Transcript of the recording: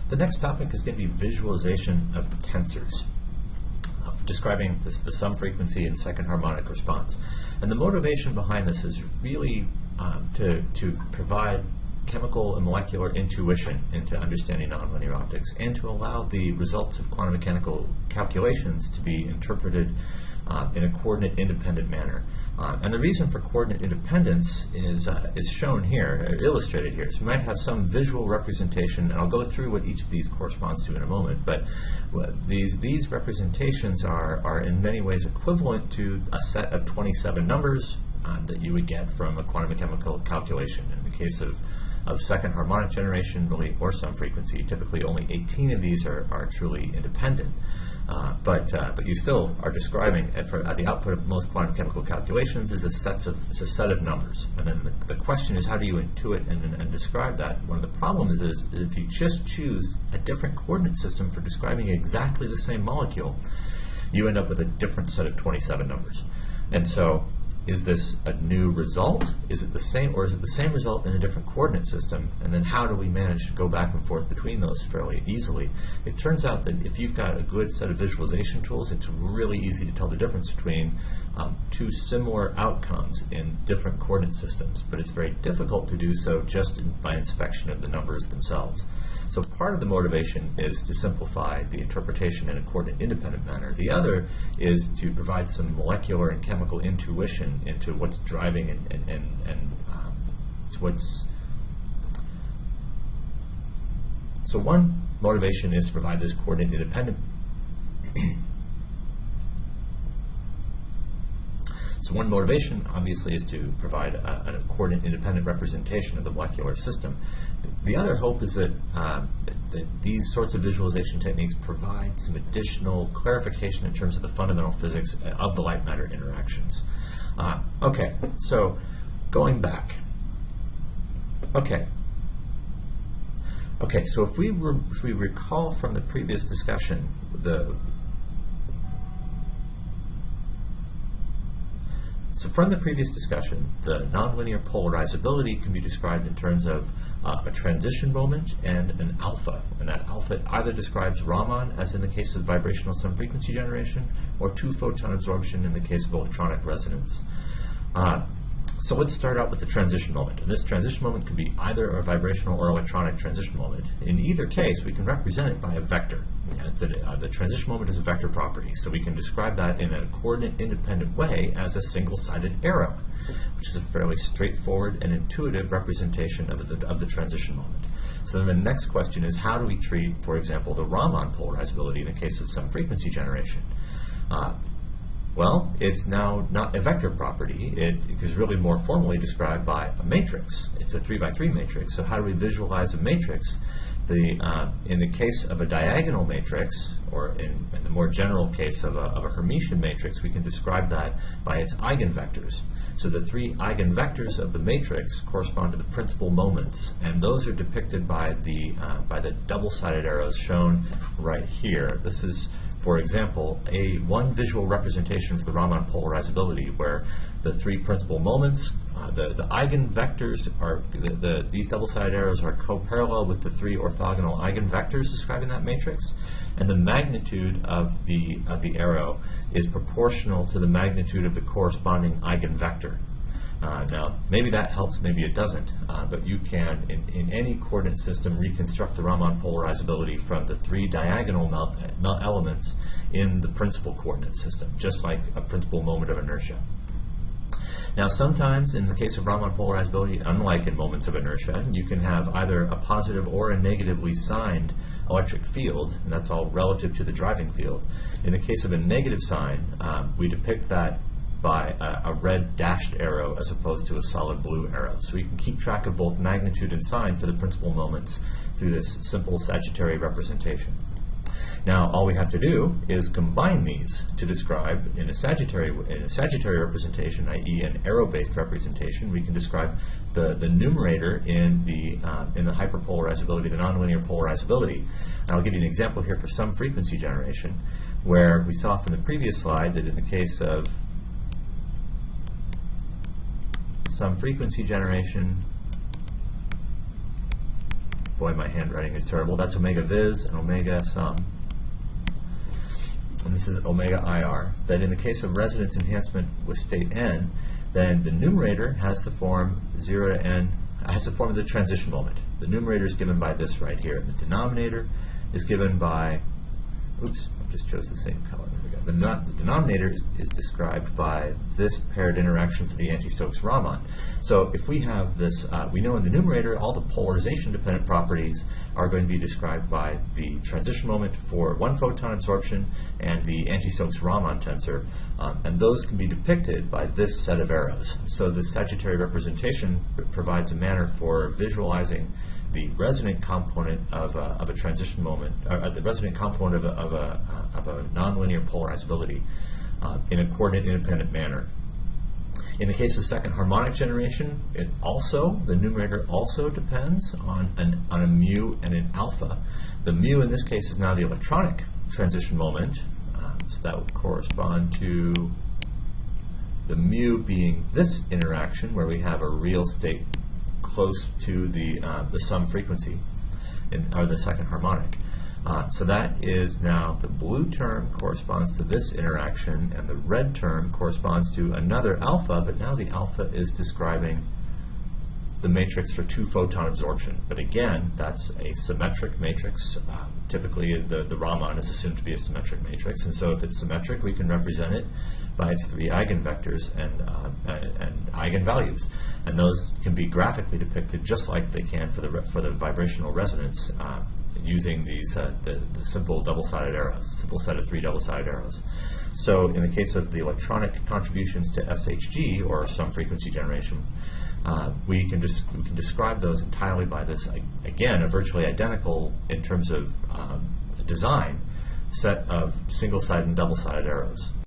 The next topic is going to be visualization of tensors, describing the sum frequency and second harmonic response. And the motivation behind this is really to provide chemical and molecular intuition into understanding nonlinear optics, and to allow the results of quantum mechanical calculations to be interpreted in a coordinate-independent manner. And the reason for coordinate independence is shown here, illustrated here. So we might have some visual representation, and I'll go through what each of these corresponds to in a moment, but these representations are in many ways equivalent to a set of 27 numbers that you would get from a quantum mechanical calculation. In the case of second harmonic generation, really, or sum frequency, typically only 18 of these are truly independent. But you still are describing the output of most quantum chemical calculations is a set of numbers. And then the question is, how do you intuit and describe that? One of the problems is if you just choose a different coordinate system for describing exactly the same molecule, you end up with a different set of 27 numbers. And so, is this a new result? Is it the same, or is it the same result in a different coordinate system? And then how do we manage to go back and forth between those fairly easily? It turns out that if you've got a good set of visualization tools, it's really easy to tell the difference between two similar outcomes in different coordinate systems, but it's very difficult to do so just by inspection of the numbers themselves. So part of the motivation is to simplify the interpretation in a coordinate-independent manner. The other is to provide some molecular and chemical intuition into what's driving and what's... So one motivation is to provide this coordinate-independent... So one motivation, obviously, is to provide a coordinate-independent representation of the molecular system. The other hope is that these sorts of visualization techniques provide some additional clarification in terms of the fundamental physics of the light-matter interactions. Okay, so going back. Okay, so if we recall from the previous discussion, from the previous discussion, the nonlinear polarizability can be described in terms of a transition moment and an alpha. And that alpha either describes Raman, as in the case of vibrational sum frequency generation, or two-photon absorption in the case of electronic resonance. So let's start out with the transition moment. And this transition moment could be either a vibrational or electronic transition moment. In either case, we can represent it by a vector. The transition moment is a vector property, so we can describe that in a coordinate-independent way as a single-sided arrow, which is a fairly straightforward and intuitive representation of the transition moment. So then the next question is, how do we treat, for example, the Raman polarizability in the case of sum frequency generation? Well, it's now not a vector property. It is really more formally described by a matrix. It's a 3x3 matrix. So how do we visualize a matrix? In the case of a diagonal matrix, or in the more general case of a Hermitian matrix, we can describe that by its eigenvectors. So the three eigenvectors of the matrix correspond to the principal moments, and those are depicted by the double-sided arrows shown right here. This is, for example, one visual representation for the Raman polarizability, where the three principal moments, the eigenvectors are, these double-sided arrows are co-parallel with the three orthogonal eigenvectors describing that matrix, and the magnitude of the arrow is proportional to the magnitude of the corresponding eigenvector. Now, maybe that helps, maybe it doesn't, but you can, in any coordinate system, reconstruct the Raman polarizability from the three diagonal elements in the principal coordinate system, just like a principal moment of inertia. Now, sometimes, in the case of Raman polarizability, unlike in moments of inertia, you can have either a positive or a negatively signed electric field, and that's all relative to the driving field. In the case of a negative sign, we depict that by a red dashed arrow as opposed to a solid blue arrow. So we can keep track of both magnitude and sign for the principal moments through this simple Sagittarius representation. Now, all we have to do is combine these to describe in a Sagittarius representation, i.e. an arrow-based representation. We can describe the numerator in the hyperpolarizability, the nonlinear polarizability. And I'll give you an example here for sum frequency generation, where we saw from the previous slide that in the case of sum frequency generation, boy, my handwriting is terrible. That's omega vis and omega sum. And this is omega IR. That in the case of resonance enhancement with state n, then the numerator has the form 0 to n, has the form of the transition moment. The numerator is given by this right here. The denominator is given by, oops, I just chose the same color. There we go. The denominator is described by this paired interaction for the anti-Stokes-Raman. So if we have this, we know in the numerator all the polarization-dependent properties are going to be described by the transition moment for one photon absorption and the anti-Stokes-Raman tensor, and those can be depicted by this set of arrows. So the Sagittarius representation provides a manner for visualizing the resonant component of a transition moment, or the resonant component of a nonlinear polarizability in a coordinate-independent manner. In the case of second harmonic generation, the numerator also depends on a mu and an alpha. The mu in this case is now the electronic transition moment, so that would correspond to the mu being this interaction where we have a real state close to the sum frequency, or the second harmonic. So that is now the blue term corresponds to this interaction, and the red term corresponds to another alpha, but now the alpha is describing the matrix for two photon absorption. But again, that's a symmetric matrix. Typically, the Raman is assumed to be a symmetric matrix, and so if it's symmetric, we can represent it by its three eigenvectors and eigenvalues, and those can be graphically depicted just like they can for the vibrational resonance using these the simple double-sided arrows, simple set of three double-sided arrows. So in the case of the electronic contributions to SHG, or some frequency generation, we can describe those entirely by this, again, a virtually identical, in terms of design, set of single-sided and double-sided arrows.